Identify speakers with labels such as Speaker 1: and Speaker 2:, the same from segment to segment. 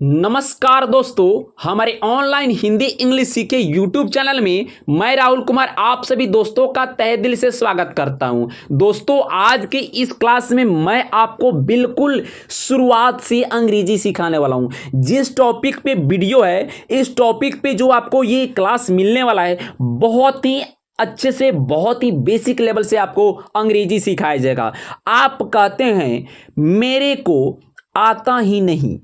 Speaker 1: नमस्कार दोस्तों, हमारे ऑनलाइन हिंदी इंग्लिश सीखे यूट्यूब चैनल में मैं राहुल कुमार आप सभी दोस्तों का तहे दिल से स्वागत करता हूं। दोस्तों, आज के इस क्लास में मैं आपको बिल्कुल शुरुआत से अंग्रेजी सिखाने वाला हूं। जिस टॉपिक पे वीडियो है, इस टॉपिक पे जो आपको ये क्लास मिलने वाला है, बहुत ही अच्छे से, बहुत ही बेसिक लेवल से आपको अंग्रेजी सिखाया जाएगा। आप कहते हैं मेरे को आता ही नहीं,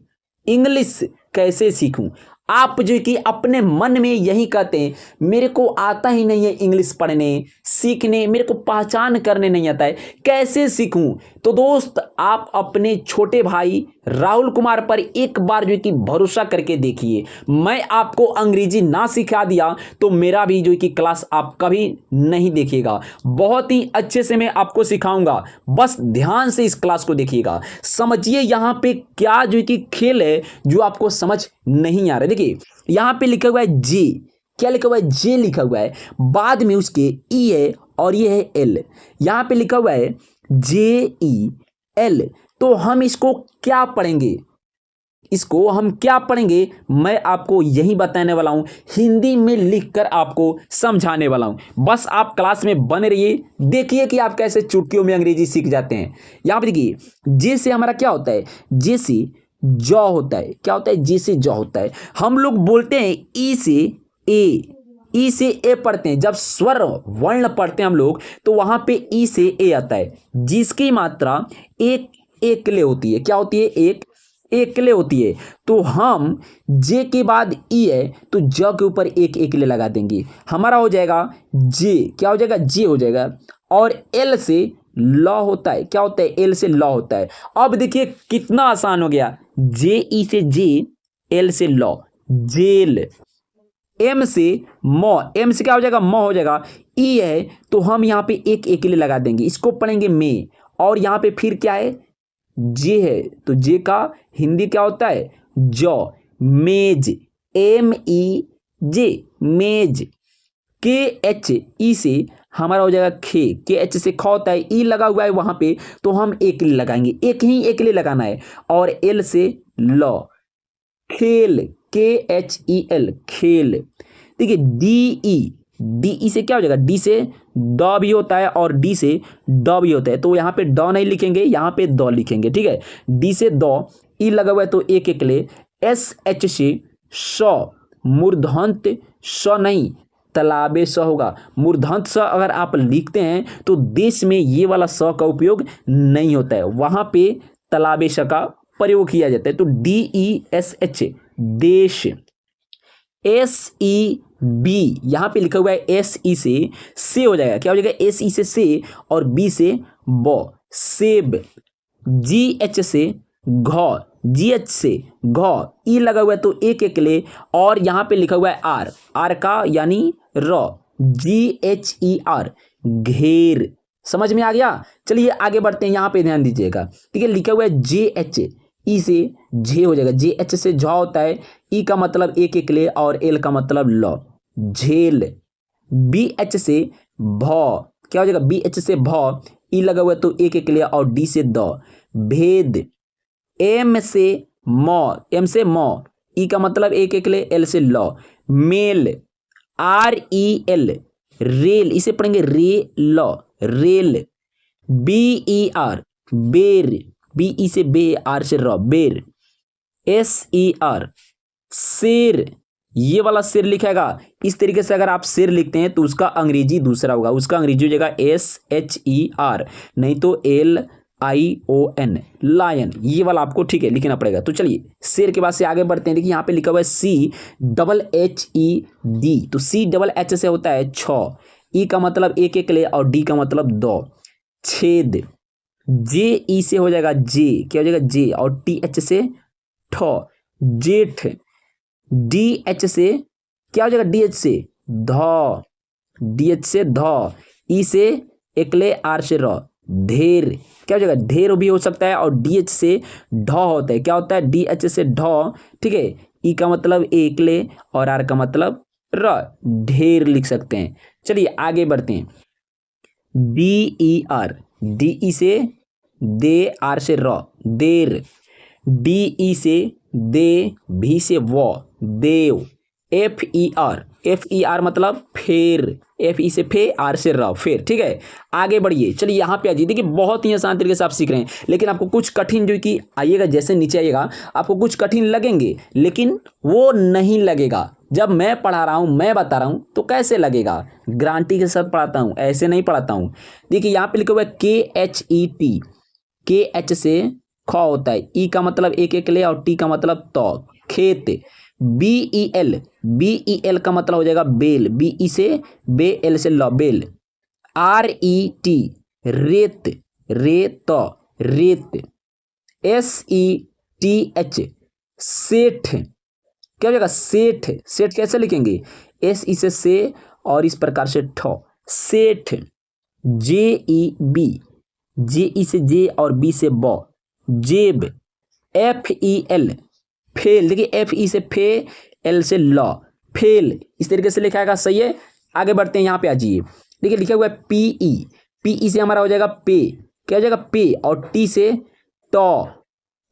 Speaker 1: इंग्लिश कैसे सीखूं। आप जो कि अपने मन में यही कहते हैं, मेरे को आता ही नहीं है इंग्लिश पढ़ने सीखने, मेरे को पहचान करने नहीं आता है, कैसे सीखूं। तो दोस्त, आप अपने छोटे भाई राहुल कुमार पर एक बार जो कि भरोसा करके देखिए। मैं आपको अंग्रेजी ना सिखा दिया तो मेरा भी जो कि क्लास आप कभी नहीं देखिएगा। बहुत ही अच्छे से मैं आपको सिखाऊंगा, बस ध्यान से इस क्लास को देखिएगा। समझिए यहाँ पे क्या जो कि खेल है जो आपको समझ नहीं आ रहा है। देखिए यहाँ पे लिखा हुआ है जे, क्या लिखा हुआ है? जे लिखा हुआ है, बाद में उसके ई है और ये है एल। यहाँ पे लिखा हुआ है जे ई एल। तो हम इसको क्या पढ़ेंगे, इसको हम क्या पढ़ेंगे, मैं आपको यही बताने वाला हूं, हिंदी में लिखकर आपको समझाने वाला हूं। बस आप क्लास में बने रहिए, देखिए कि आप कैसे चुटकियों में अंग्रेजी सीख जाते हैं। यहां पर देखिए, जे से हमारा क्या होता है? जे से जॉ होता है। क्या होता है? जे से जॉ होता है। हम लोग बोलते हैं ई से ए, ई से ए पढ़ते हैं। जब स्वर वर्ण पढ़ते हैं हम लोग, तो वहां पे ई से ए आता है, जिसकी मात्रा एक एकले होती है। क्या होती है? एक एकले होती है। तो हम जे के बाद ई है तो ज के ऊपर एक एकले लगा देंगे, हमारा हो जाएगा जे। क्या हो जाएगा? जे हो जाएगा। और एल से लॉ होता है। क्या होता है? एल से लॉ होता है। अब देखिए कितना आसान हो गया। जे ई से जे, एल से लॉ, जेल। एम से मौ, एम से क्या हो जाएगा? मौ हो जाएगा। ई है तो हम यहाँ पे एक एकले लगा देंगे, इसको पढ़ेंगे में। और यहाँ पे फिर क्या है? जे है तो जे का हिंदी क्या होता है? जॉ। मेज, एम ई जे, मेज। के एच ई से हमारा हो जाएगा खे, के एच से ख होता है, ई लगा हुआ है वहां पे, तो हम एक लगाएंगे, एक ही एक लिए लगाना है। और एल से लॉ, खेल, के एच ई एल, खेल। देखिए डी ई, डी ई से क्या हो जाएगा? डी से ड भी होता है और डी से ड भी होता है, तो यहाँ पे ड नहीं लिखेंगे, यहाँ पे द लिखेंगे। ठीक है, डी से द, ई लगा हुआ है तो एक एक ले। एस एच से श, मूर्धन्त स नहीं, तालाबे स होगा। मूर्धन्त स अगर आप लिखते हैं तो देश में ये वाला स का उपयोग नहीं होता है, वहां पे तालाबे स का प्रयोग किया जाता है। तो डी ई एस एच, देश। एस ई बी, यहां पे लिखा हुआ है एस ई से हो जाएगा। क्या हो जाएगा? एस ई से और बी से ब, सेब। जी एच से घ, जी एच से घ, ई लगा हुआ है तो एक एक ले। और यहां पे लिखा हुआ है आर, आर का यानी र, जी एच ई आर, घेर। समझ में आ गया? चलिए आगे बढ़ते हैं, यहां पे ध्यान दीजिएगा। ठीक है, लिखा हुआ है जे एच, ई से जे हो जाएगा, जे एच से झ होता है, ई का मतलब एक एक ले और एल का मतलब ल, झेल। बी एच से भ, क्या हो जाएगा? बी एच से भ, ई लगा हुआ है तो एक एक ले और डी से द, भेद। एम से म, एम से म, ई का मतलब एक एक ले, एल से ल, मेल। आर ई एल, रेल, इसे पढ़ेंगे रे ल, रेल। बी ई आर, बेर, बी ई से बे, आर से र, बेर। एस ई आर, शेर, ये वाला शेर लिखेगा। इस तरीके से अगर आप शेर लिखते हैं तो उसका अंग्रेजी दूसरा होगा, उसका अंग्रेजी हो जाएगा एस एच ई आर, नहीं तो L I O N, lion. ये वाला आपको ठीक है लिखना पड़ेगा। तो चलिए शेर के बाद से आगे बढ़ते हैं। देखिए यहाँ पे लिखा हुआ है C double H E D, तो सी डबल एच से होता है छ, ई का मतलब एक एक ले और डी का मतलब दो, छेद। जे ई से हो जाएगा जे, क्या हो जाएगा? जे, और टी एच से ठ, जेठ। डी एच से क्या हो जाएगा? डी एच से ध, डी एच से ध, ई से एकले, आर से र, ढेर। क्या हो जाएगा? ढेर भी हो सकता है। और डी एच से ढ होता है, क्या होता है? डी एच से ढ, ठीक है, ई का मतलब एकले और आर का मतलब र, ढेर लिख सकते हैं। चलिए आगे बढ़ते हैं। D E R, D E से दे, आर से र, देर। डी ई से दे, भी से वो, देव। FER मतलब फेर, FE से फे, R से र, फेर। ठीक है, आगे बढ़िए। चलिए यहाँ पे आ जाइए। देखिए बहुत ही आसान तरीके से आप सीख रहे हैं, लेकिन आपको कुछ कठिन जो कि आइएगा, जैसे नीचे आइएगा आपको कुछ कठिन लगेंगे, लेकिन वो नहीं लगेगा। जब मैं पढ़ा रहा हूँ, मैं बता रहा हूँ, तो कैसे लगेगा? गारंटी के साथ पढ़ाता हूँ, ऐसे नहीं पढ़ाता हूँ। देखिए यहाँ पे लिखा हुआ है KHET, KH से ख होता है, ई का मतलब एक एक ले, और टी का मतलब तो, खेत। BEL का मतलब हो जाएगा बेल, BE से बे, एल से ल, बेल। RET रेत, रेत, रेत। SETH सेठ, क्या हो जाएगा? सेठ। सेठ कैसे लिखेंगे? SE से और इस प्रकार से ठ, सेठ। JEB, JE से जे और बी से ब, जेब। FEL फेल, देखिए FE से फे, एल से ल, फेल। इस तरीके से लिखा है, सही है। आगे बढ़ते हैं, यहाँ पे आ जाइए। देखिए लिखा हुआ है PE से हमारा हो जाएगा पे, क्या हो जाएगा? पे, और टी से टॉ,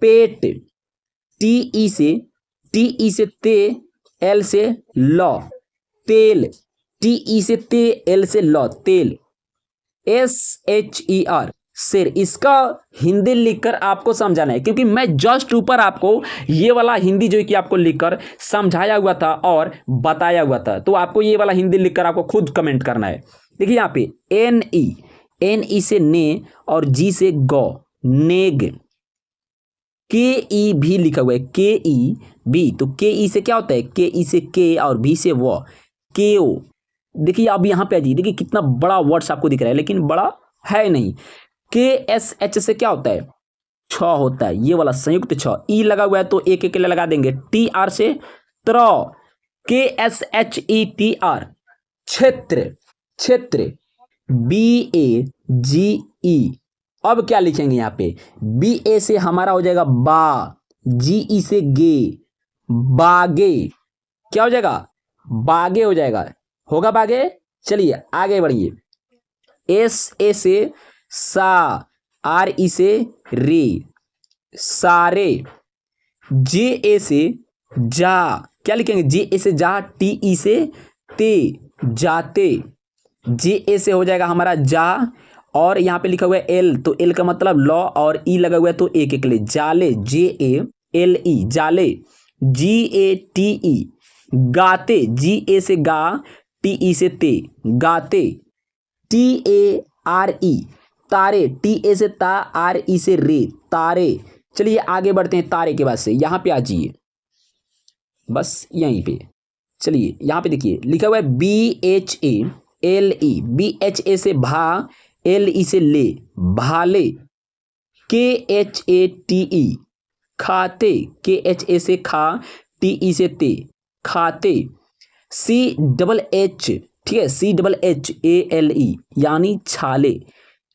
Speaker 1: पेट। TE से ते, एल से ल, तेल। TE से ते, एल से ल, तेल। SHER शेर, इसका हिंदी लिखकर आपको समझाना है, क्योंकि मैं जस्ट ऊपर आपको ये वाला हिंदी जो है कि आपको लिखकर समझाया हुआ था और बताया हुआ था, तो आपको ये वाला हिंदी लिखकर आपको खुद कमेंट करना है। देखिए यहाँ पे NE से ने और जी से गौ, नेग। KE भी लिखा हुआ है, KE तो KE से क्या होता है? KE से के और भी से वो, केओ। देखिए अब यहाँ पे आ जाइए। देखिए कितना बड़ा वर्ड्स आपको दिख रहा है, लेकिन बड़ा है नहीं। KSH से क्या होता है? छ होता है, ये वाला संयुक्त छ। ई लगा हुआ है तो एक एक लगा देंगे। TR से त्र, KSHETR क्षेत्र, क्षेत्र। BAGE, अब क्या लिखेंगे यहाँ पे? BA से हमारा हो जाएगा बा, GE से गे, बागे। क्या हो जाएगा? बागे हो जाएगा, होगा बागे। चलिए आगे बढ़िए। SA से सा, RE से रे, सारे। JA से जा, क्या लिखेंगे? JA से जा, TE से ते, जाते। JA से हो जाएगा हमारा जा, और यहाँ पे लिखा हुआ है L, तो L का मतलब लॉ, और E लगा हुआ है तो एक एक ले, जाले। JALE जाले। GATE गाते, GA से गा, TE से ते, गाते। TARE तारे, TA से ता, RE से रे, तारे। चलिए आगे बढ़ते हैं तारे के बाद से। यहाँ पे आ जाइए, बस यहीं पे। चलिए यहाँ पे देखिए लिखा हुआ है BHALE, BHA से भा, LE से ले, भाले। KHATE खाते, KHA से खा, TE से ते, खाते। CHH, ठीक है, CHHALE यानी छाले,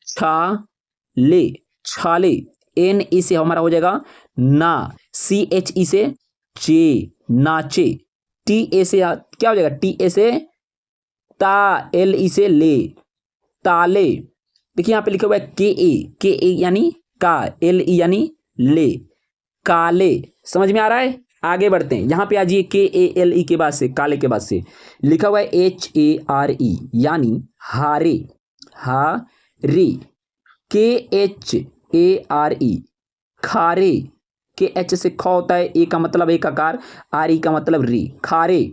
Speaker 1: छाले, छाले। NE से हमारा हो जाएगा ना, CHE से चे, नाचे। TA से क्या हो जाएगा? TA से ता, LE से ले, ताले। देखिए यहाँ पे लिखा हुआ है KA यानी का, LE यानी ले, काले। समझ में आ रहा है? आगे बढ़ते हैं, यहाँ पे आ जाइए। KALE के बाद से, काले के बाद से लिखा हुआ है HARE यानी हारे, हारे। KHARE खारे, KH से ख होता है, ए का मतलब एक आकार, RE का मतलब री, खारे।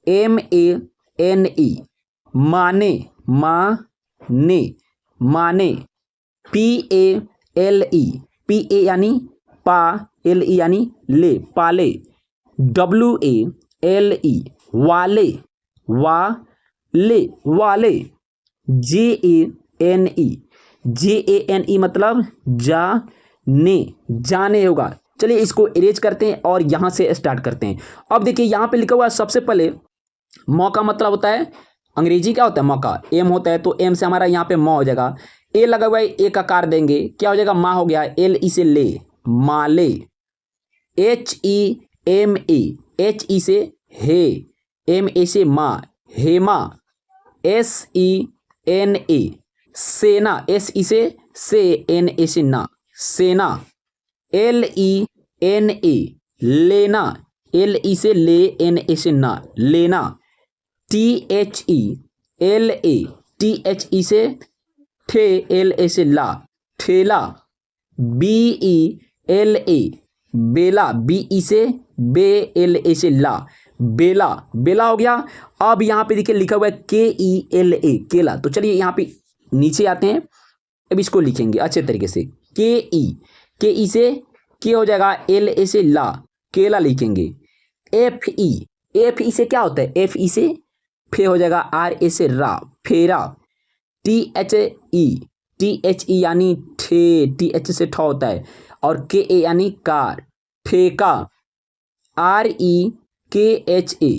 Speaker 1: MANE माने, माने, माने। PALE PA यानी पा, LE यानी ले, पाले। WALE वाले, वाले, वाले। JANE मतलब जाने, जाने होगा। चलिए इसको इरेज करते हैं और यहाँ से स्टार्ट करते हैं। अब देखिए यहाँ पे लिखा हुआ है, सबसे पहले मौ का मतलब होता है, अंग्रेजी क्या होता है? मौका, एम होता है, तो एम से हमारा यहाँ पे मौ हो जाएगा। ए लगा हुआ है, एक आकार देंगे, क्या हो जाएगा? माँ हो गया। LE से ले, माले। HEMA HE से हे, MA से माँ, हेमा। SENA सेना, SE से NA से ना, सेना। LENA लेना, एल ई से ले, एन ए से ना, लेना। THELA, THE से ठे, LA से ला, ठेला। BELA, बेला, BE से बे, LA से ला, बेला, बेला हो गया। अब यहाँ पे देखिए लिखा हुआ है KELA, केला। तो चलिए यहाँ पे नीचे आते हैं, अब इसको लिखेंगे अच्छे तरीके से। KE से के हो जाएगा, LA से ला, केला लिखेंगे। FE से क्या होता है, FE से फे हो जाएगा, RA से रा, फेरा। THE यानी ठे, TH से ठा होता है, और KA यानी कार, ठेका। REKHA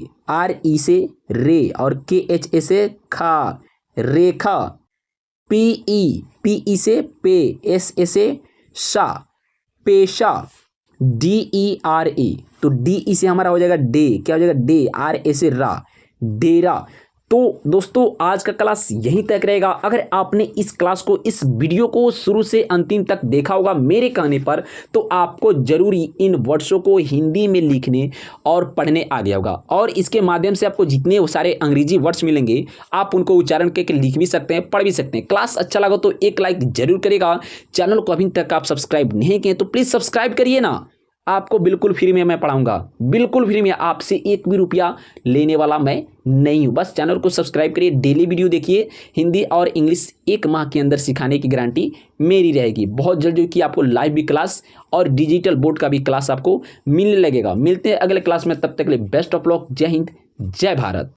Speaker 1: से रे, और KHA से खा, रेखा। PE से पे, SA से शा, पेशा। DERA, तो DE से हमारा हो जाएगा डे, क्या हो जाएगा, डे, RA से रा, डेरा। तो दोस्तों आज का क्लास यहीं तक रहेगा। अगर आपने इस क्लास को, इस वीडियो को शुरू से अंतिम तक देखा होगा मेरे कहने पर, तो आपको जरूरी इन वर्ड्सों को हिंदी में लिखने और पढ़ने आ गया होगा। और इसके माध्यम से आपको जितने सारे अंग्रेजी वर्ड्स मिलेंगे, आप उनको उच्चारण करके लिख भी सकते हैं, पढ़ भी सकते हैं। क्लास अच्छा लगा तो एक लाइक जरूर करेगा। चैनल को अभी तक आप सब्सक्राइब नहीं किए तो प्लीज़ सब्सक्राइब करिए ना। आपको बिल्कुल फ्री में मैं पढ़ाऊंगा, बिल्कुल फ्री में। आपसे एक भी रुपया लेने वाला मैं नहीं हूं। बस चैनल को सब्सक्राइब करिए, डेली वीडियो देखिए। हिंदी और इंग्लिश 1 माह के अंदर सिखाने की गारंटी मेरी रहेगी। बहुत जल्दी कि आपको लाइव भी क्लास और डिजिटल बोर्ड का भी क्लास आपको मिलने लगेगा। मिलते हैं अगले क्लास में, तब तक के लिए बेस्ट ऑफ लक। जय हिंद, जय भारत।